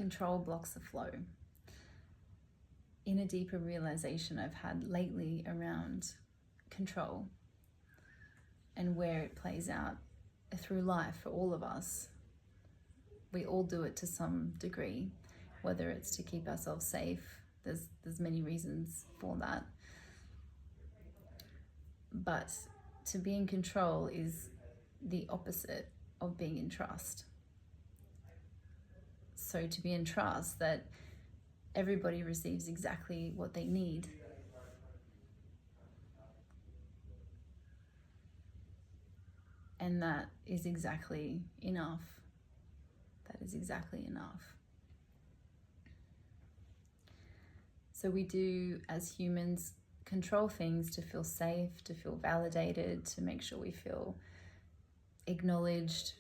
control blocks the flow. In a deeper realization I've had lately around control and where it plays out through life for all of us. We all do it to some degree, whether it's to keep ourselves safe. There's many reasons for that. But to be in control is the opposite of being in trust. So to be in trust that everybody receives exactly what they need. And that is exactly enough. That is exactly enough. So we do, as humans, control things to feel safe, to feel validated, to make sure we feel acknowledged.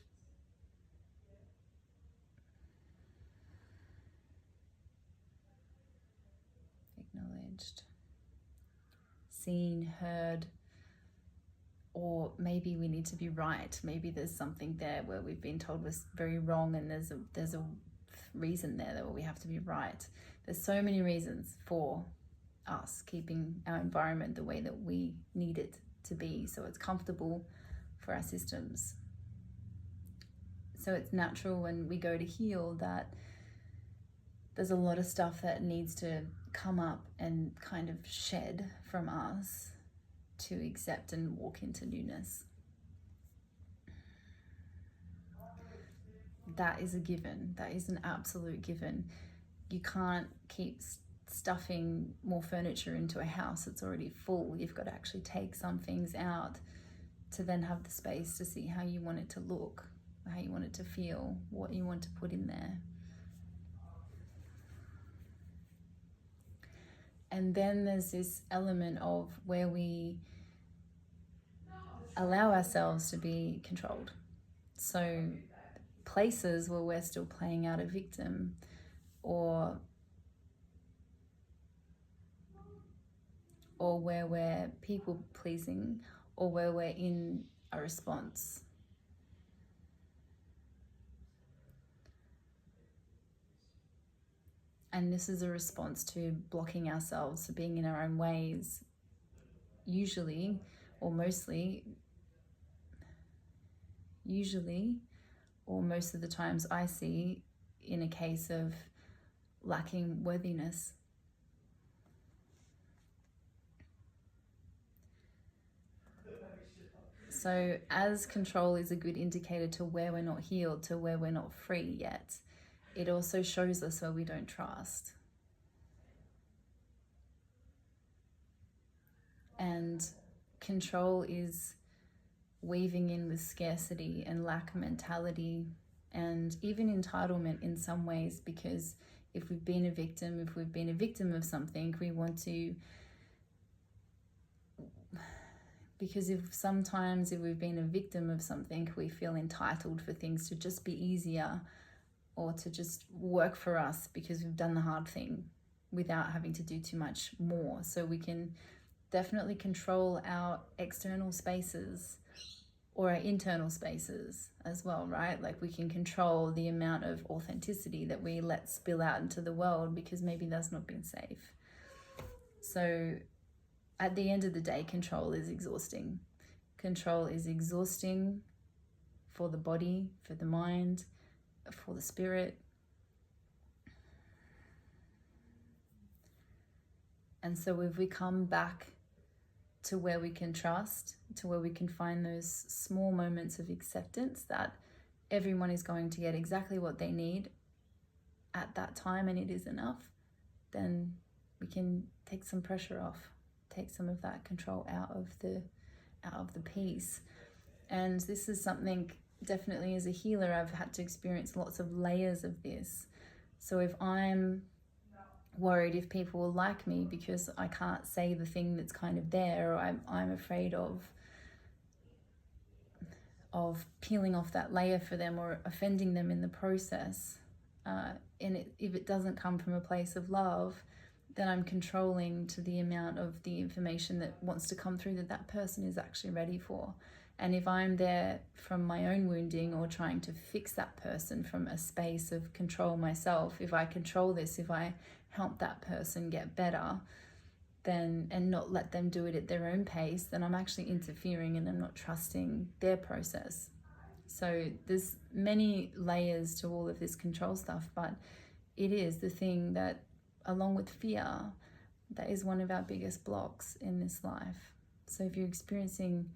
Seen, heard, or maybe we need to be right. Maybe there's something there where we've been told we're very wrong, and there's a reason there that we have to be right. There's so many reasons for us keeping our environment the way that we need it to be, so it's comfortable for our systems. So it's natural when we go to heal that there's a lot of stuff that needs to come up and kind of shed from us to accept and walk into newness. That is a given. That is an absolute given. You can't keep stuffing more furniture into a house that's already full. You've got to actually take some things out to then have the space to see how you want it to look, how you want it to feel, what you want to put in there. And then there's this element of where we allow ourselves to be controlled. So places where we're still playing out a victim, or where we're people pleasing, or where we're in a response. And this is a response to blocking ourselves, to being in our own ways, usually, or mostly, or most of the times I see in a case of lacking worthiness. So as control is a good indicator to where we're not healed, to where we're not free yet, it also shows us where we don't trust. And control is weaving in with scarcity and lack mentality and even entitlement in some ways, because if we've been a victim of something, we want to, because if we've been a victim of something, we feel entitled for things to just be easier or to just work for us because we've done the hard thing without having to do too much more. So we can definitely control our external spaces or our internal spaces as well, right? Like we can control the amount of authenticity that we let spill out into the world because maybe that's not been safe. So at the end of the day, control is exhausting. Control is exhausting for the body, for the mind, for the spirit. And so if we come back to where we can trust, to where we can find those small moments of acceptance that everyone is going to get exactly what they need at that time and it is enough, then we can take some pressure off, take some of that control out of the piece. And this is something definitely as a healer I've had to experience lots of layers of this. So if I'm worried if people will like me because I can't say the thing that's kind of there, or I'm afraid of peeling off that layer for them or offending them in the process, if it doesn't come from a place of love, then I'm controlling to the amount of the information that wants to come through that person is actually ready for. And if I'm there from my own wounding or trying to fix that person from a space of control myself, if I control this, if I help that person get better, then, and not let them do it at their own pace, then I'm actually interfering and I'm not trusting their process. So there's many layers to all of this control stuff, but it is the thing that, along with fear, that is one of our biggest blocks in this life. So if you're experiencing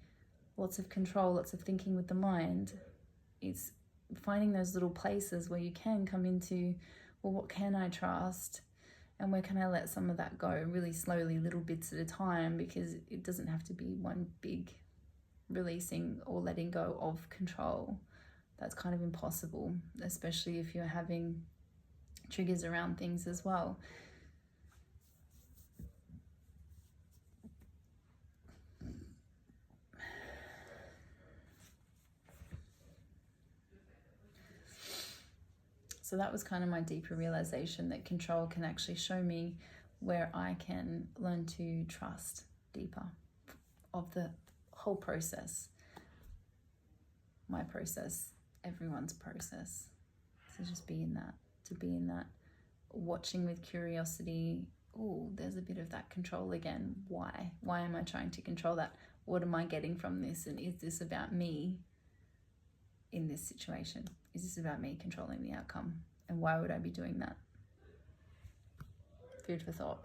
lots of control, lots of thinking with the mind, it's finding those little places where you can come into, well, what can I trust? And where can I let some of that go really slowly, little bits at a time, because it doesn't have to be one big releasing or letting go of control. That's kind of impossible, especially if you're having triggers around things as well. So that was kind of my deeper realization, that control can actually show me where I can learn to trust deeper of the whole process. My process, everyone's process. So just be in that, to be in that, watching with curiosity. Oh, there's a bit of that control again. Why? Why am I trying to control that? What am I getting from this? And is this about me in this situation? Is this about me controlling the outcome? And why would I be doing that? Food for thought.